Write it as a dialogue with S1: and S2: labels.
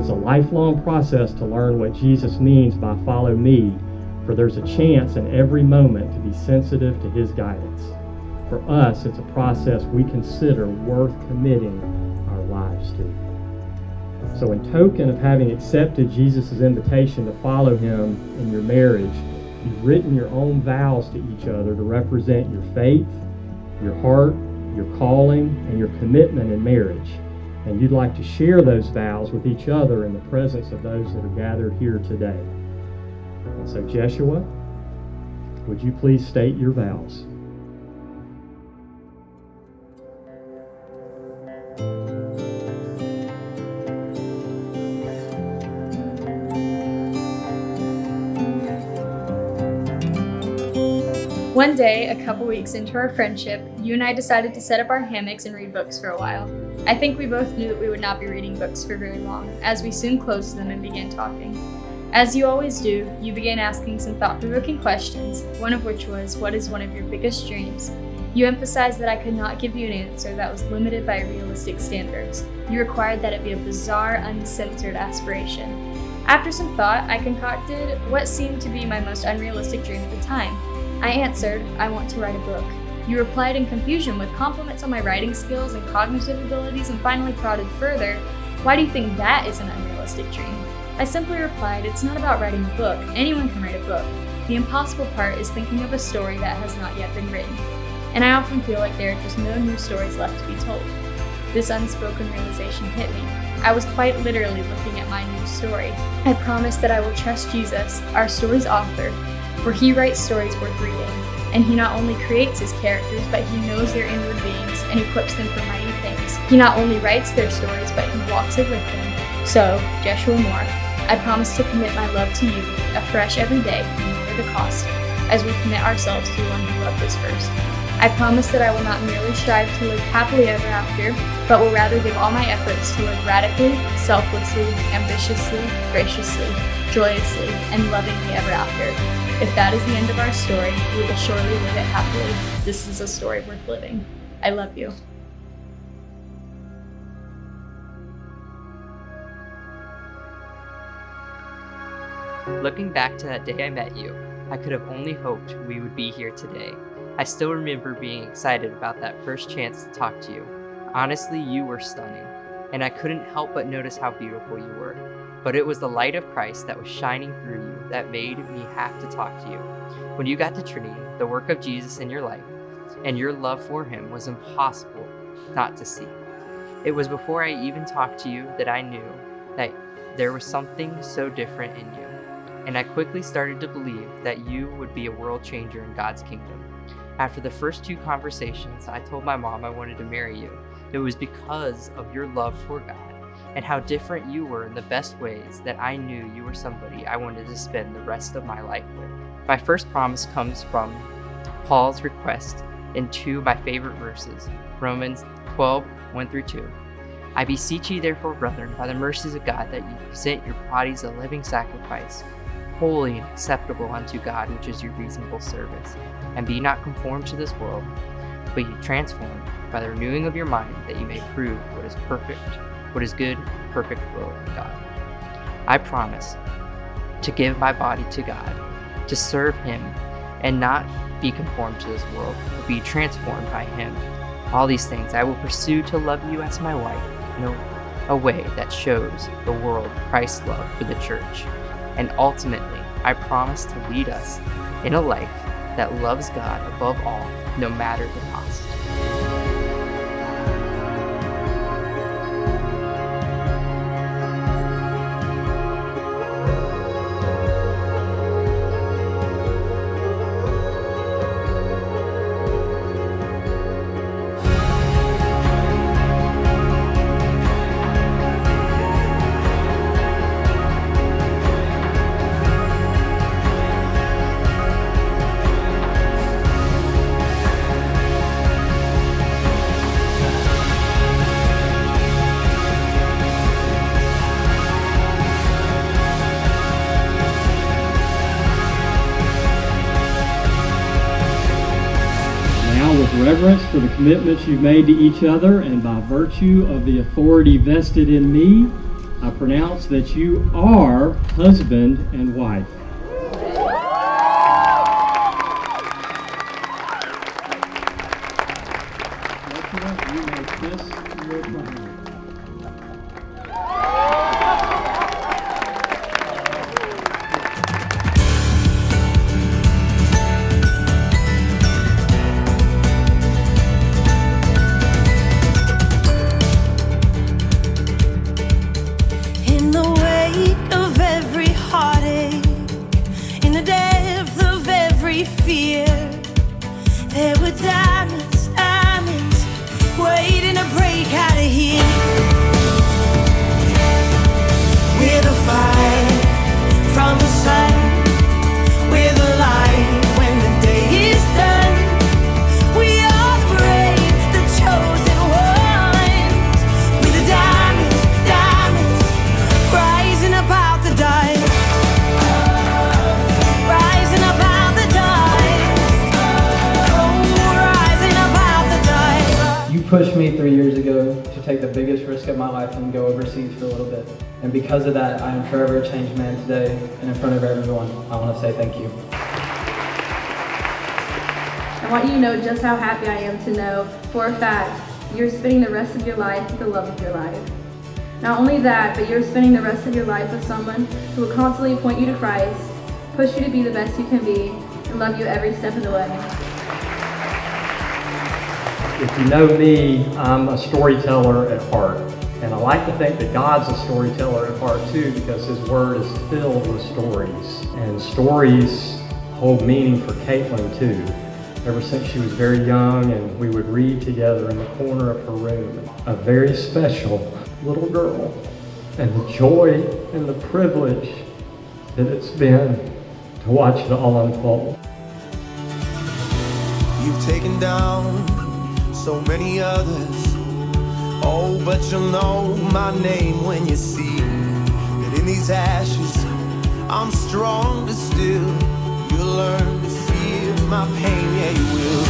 S1: is a lifelong process to learn what Jesus means by follow me, for there's a chance in every moment to be sensitive to his guidance. For us, it's a process we consider worth committing our lives to. So in token of having accepted Jesus' invitation to follow him in your marriage, you've written your own vows to each other to represent your faith, your heart, your calling, and your commitment in marriage. And you'd like to share those vows with each other in the presence of those that are gathered here today. And so Jeshua, would you please state your vows?
S2: One day, a couple weeks into our friendship, you and I decided to set up our hammocks and read books for a while. I think we both knew that we would not be reading books for very long, as we soon closed them and began talking. As you always do, you began asking some thought-provoking questions, one of which was, what is one of your biggest dreams? You emphasized that I could not give you an answer that was limited by realistic standards. You required that it be a bizarre, uncensored aspiration. After some thought, I concocted what seemed to be my most unrealistic dream at the time. I answered, I want to write a book. You replied in confusion with compliments on my writing skills and cognitive abilities, and finally prodded further, why do you think that is an unrealistic dream? I simply replied, it's not about writing a book. Anyone can write a book. The impossible part is thinking of a story that has not yet been written. And I often feel like there are just no new stories left to be told. This unspoken realization hit me. I was quite literally looking at my new story. I promised that I will trust Jesus, our story's author, for he writes stories worth reading, and he not only creates his characters, but he knows their inward beings and equips them for mighty things. He not only writes their stories, but he walks it with them. So, Jeshua Moore, I promise to commit my love to you afresh every day, no matter the cost, as we commit ourselves to the one who loved us first. I promise that I will not merely strive to live happily ever after, but will rather give all my efforts to live radically, selflessly, ambitiously, graciously, joyously, and lovingly ever after. If that is the end of our story, we will surely live it happily. This is a story worth living. I love you.
S3: Looking back to that day I met you, I could have only hoped we would be here today. I still remember being excited about that first chance to talk to you. Honestly, you were stunning, and I couldn't help but notice how beautiful you were. But it was the light of Christ that was shining through you that made me have to talk to you. When you got to Trinity, the work of Jesus in your life and your love for him was impossible not to see. It was before I even talked to you that I knew that there was something so different in you. And I quickly started to believe that you would be a world changer in God's kingdom. After the first 2 conversations, I told my mom I wanted to marry you. It was because of your love for God and how different you were in the best ways that I knew you were somebody I wanted to spend the rest of my life with. My first promise comes from Paul's request in 2 of my favorite verses, Romans 12:1-2. I beseech you therefore, brethren, by the mercies of God, that you present your bodies a living sacrifice, holy and acceptable unto God, which is your reasonable service. And be not conformed to this world, but ye transformed by the renewing of your mind, that you may prove what is perfect, what is good, perfect will of God. I promise to give my body to God, to serve him, and not be conformed to this world, but be transformed by him. All these things I will pursue to love you as my wife, in a way that shows the world Christ's love for the church. And ultimately, I promise to lead us in a life that loves God above all, no matter the cost.
S1: Reverence for the commitments you've made to each other, and by virtue of the authority vested in me, I pronounce that you are husband and wife. You make this your primary.
S4: In the wake of every heartache, in the depth of every fear, there were diamonds, diamonds, waiting to break out of here. We're the fire from the sun, we're the light when the day is done. We are the brave, the chosen ones. We're the diamonds, diamonds, rising up out the dust, rising up out the dust, oh, rising up out the dust.
S5: You pushed me 3 years ago to take the biggest risk of my life and go overseas for a little bit. And because of that, I am forever a changed man today. And in front of everyone, I want to say thank you.
S6: I want you to know just how happy I am to know for a fact you're spending the rest of your life with the love of your life. Not only that, but you're spending the rest of your life with someone who will constantly point you to Christ, push you to be the best you can be, and love you every step of the way.
S1: If you know me, I'm a storyteller at heart. And I like to think that God's a storyteller at heart too, because His Word is filled with stories. And stories hold meaning for Kaitlyn too. Ever since she was very young, and we would read together in the corner of her room. A very special little girl, and the joy and the privilege that it's been to watch it all unfold.
S7: You've taken down so many others. Oh, but you'll know my name when you see that in these ashes I'm stronger still. You'll learn to feel my pain, yeah you will.